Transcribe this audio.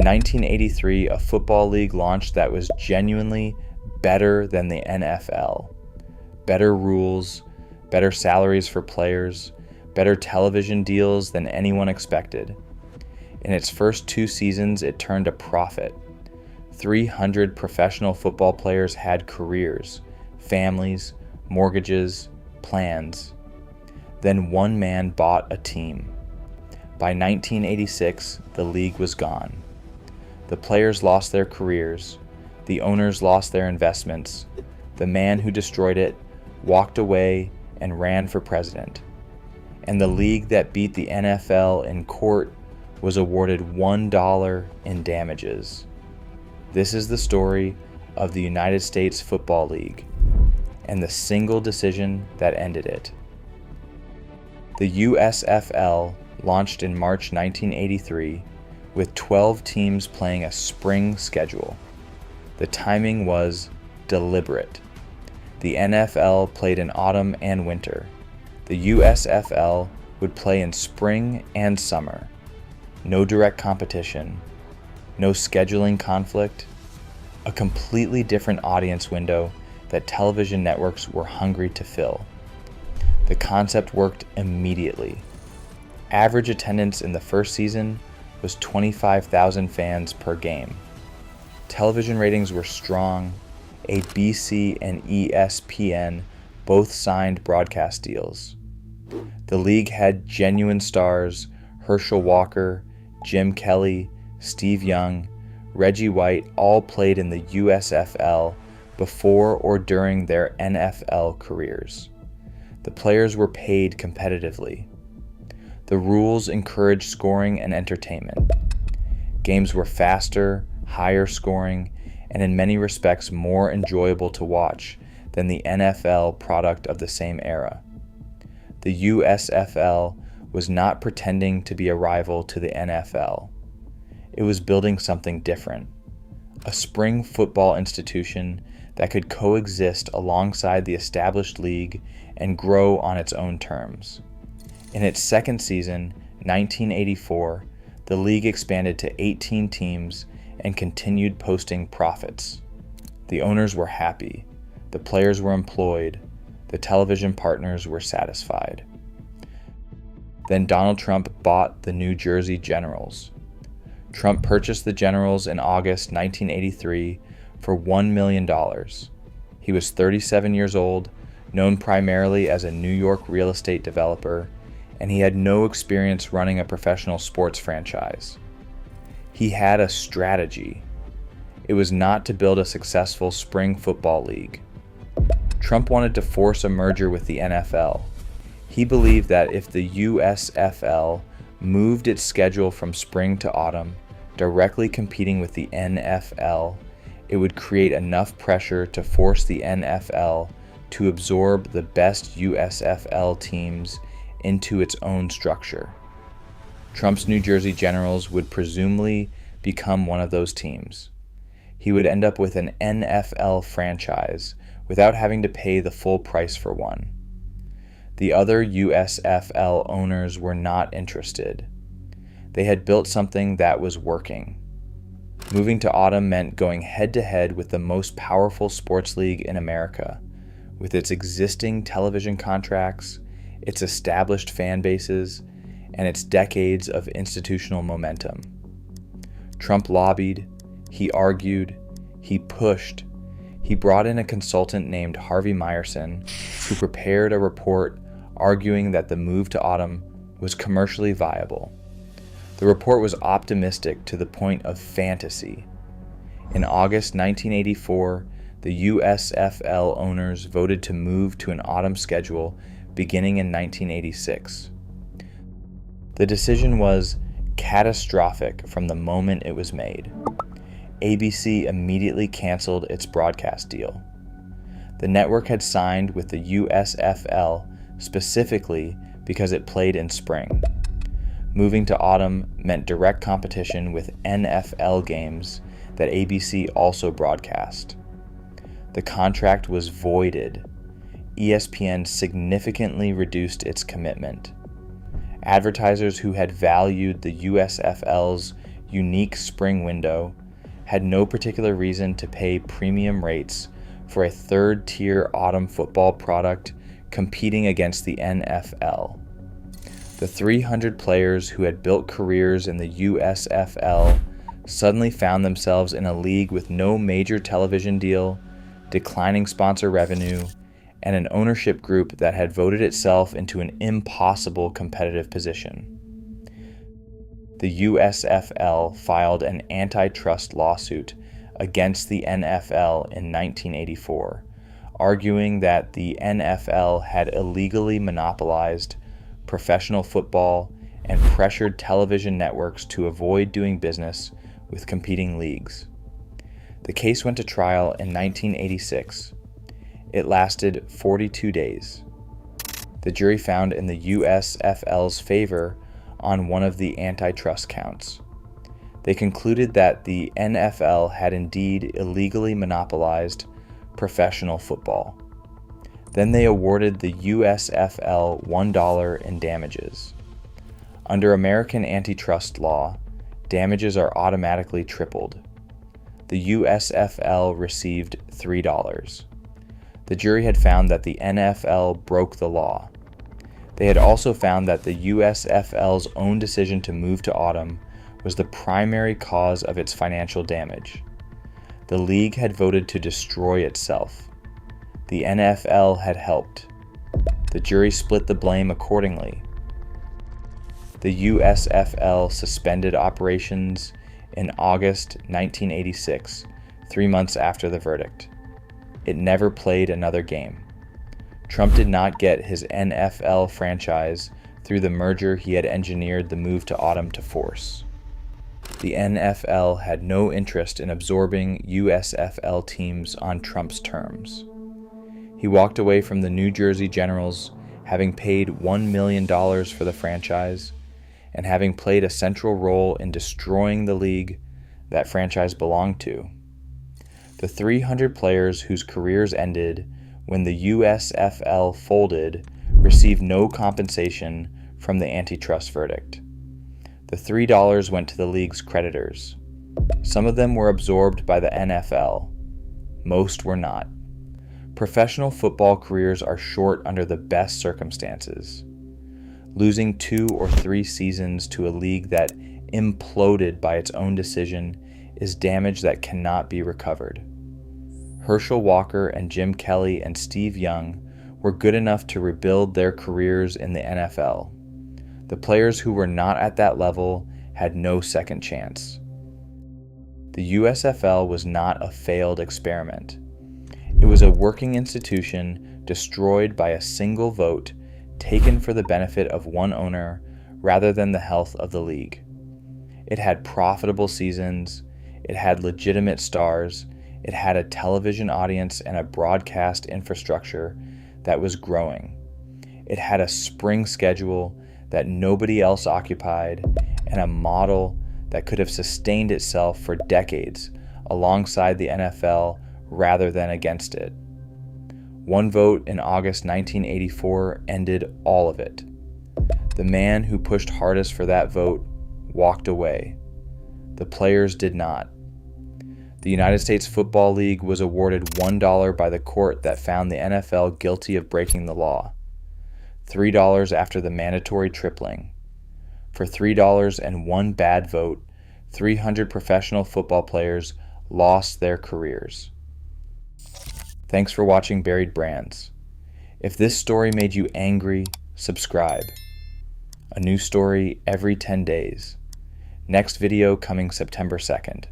In 1983, a football league launched that was genuinely better than the NFL. Better rules, better salaries for players, better television deals than anyone expected. In its first 2 seasons, it turned a profit. 300 professional football players had careers, families, mortgages, plans. Then one man bought a team. By 1986, the league was gone. The players lost their careers. The owners lost their investments. The man who destroyed it walked away and ran for president. And the league that beat the NFL in court was awarded $1 in damages. This is the story of the United States Football League and the single decision that ended it. The USFL launched in March 1983 with 12 teams playing a spring schedule. The timing was deliberate. The NFL played in autumn and winter. The USFL would play in spring and summer. No direct competition, no scheduling conflict, a completely different audience window that television networks were hungry to fill. The concept worked immediately. Average attendance in the first season was 25,000 fans per game. Television ratings were strong. ABC and ESPN both signed broadcast deals. The league had genuine stars: Herschel Walker, Jim Kelly, Steve Young, Reggie White all played in the USFL before or during their NFL careers. The players were paid competitively. The rules encouraged scoring and entertainment. Games were faster, higher scoring, and in many respects more enjoyable to watch than the NFL product of the same era. The USFL was not pretending to be a rival to the NFL. It was building something different, a spring football institution that could coexist alongside the established league and grow on its own terms. In its second season, 1984, the league expanded to 18 teams and continued posting profits. The owners were happy, the players were employed, the television partners were satisfied. Then Donald Trump bought the New Jersey Generals. Trump purchased the Generals in August 1983 for $1 million. He was 37 years old, known primarily as a New York real estate developer, and he had no experience running a professional sports franchise. He had a strategy. It was not to build a successful spring football league. Trump wanted to force a merger with the NFL. He believed that if the USFL moved its schedule from spring to autumn, directly competing with the NFL, it would create enough pressure to force the NFL to absorb the best USFL teams into its own structure. Trump's New Jersey Generals would presumably become one of those teams. He would end up with an NFL franchise without having to pay the full price for one. The other USFL owners were not interested. They had built something that was working. Moving to autumn meant going head-to-head with the most powerful sports league in America, with its existing television contracts, its established fan bases, and its decades of institutional momentum. Trump lobbied, he argued, he pushed. He brought in a consultant named Harvey Meyerson, who prepared a report arguing that the move to autumn was commercially viable. The report was optimistic to the point of fantasy. In August 1984, the USFL owners voted to move to an autumn schedule beginning in 1986. The decision was catastrophic from the moment it was made. ABC immediately canceled its broadcast deal. The network had signed with the USFL specifically because it played in spring. Moving to autumn meant direct competition with NFL games that ABC also broadcast. The contract was voided. ESPN significantly reduced its commitment. Advertisers who had valued the USFL's unique spring window, had no particular reason to pay premium rates for a third-tier autumn football product competing against the NFL. The 300 players who had built careers in the USFL suddenly found themselves in a league with no major television deal, declining sponsor revenue, and an ownership group that had voted itself into an impossible competitive position. The USFL filed an antitrust lawsuit against the NFL in 1984, arguing that the NFL had illegally monopolized professional football and pressured television networks to avoid doing business with competing leagues. The case went to trial in 1986. It lasted 42 days. The jury found in the USFL's favor on one of the antitrust counts. They concluded that the NFL had indeed illegally monopolized professional football. Then they awarded the USFL $1 in damages. Under American antitrust law, damages are automatically tripled. The USFL received $3. The jury had found that the NFL broke the law. They had also found that the USFL's own decision to move to autumn was the primary cause of its financial damage. The league had voted to destroy itself. The NFL had helped. The jury split the blame accordingly. The USFL suspended operations in August 1986, 3 months after the verdict. It never played another game. Trump did not get his NFL franchise through the merger he had engineered the move to autumn to force. The NFL had no interest in absorbing USFL teams on Trump's terms. He walked away from the New Jersey Generals, having paid $1 million for the franchise, and having played a central role in destroying the league that franchise belonged to. The 300 players whose careers ended when the USFL folded received no compensation from the antitrust verdict. The $3 went to the league's creditors. Some of them were absorbed by the NFL. Most were not. Professional football careers are short under the best circumstances. Losing 2 or 3 seasons to a league that imploded by its own decision is damage that cannot be recovered. Herschel Walker and Jim Kelly and Steve Young were good enough to rebuild their careers in the NFL. The players who were not at that level had no second chance. The USFL was not a failed experiment. It was a working institution destroyed by a single vote taken for the benefit of one owner rather than the health of the league. It had profitable seasons, it had legitimate stars, it had a television audience and a broadcast infrastructure that was growing. It had a spring schedule that nobody else occupied and a model that could have sustained itself for decades alongside the NFL rather than against it. One vote in August 1984 ended all of it. The man who pushed hardest for that vote walked away. The players did not. The United States Football League was awarded $1 by the court that found the NFL guilty of breaking the law. $3 after the mandatory tripling. For $3 and one bad vote, 300 professional football players lost their careers. Thanks for watching Buried Brands. If this story made you angry, subscribe. A new story every 10 days. Next video coming September 2nd.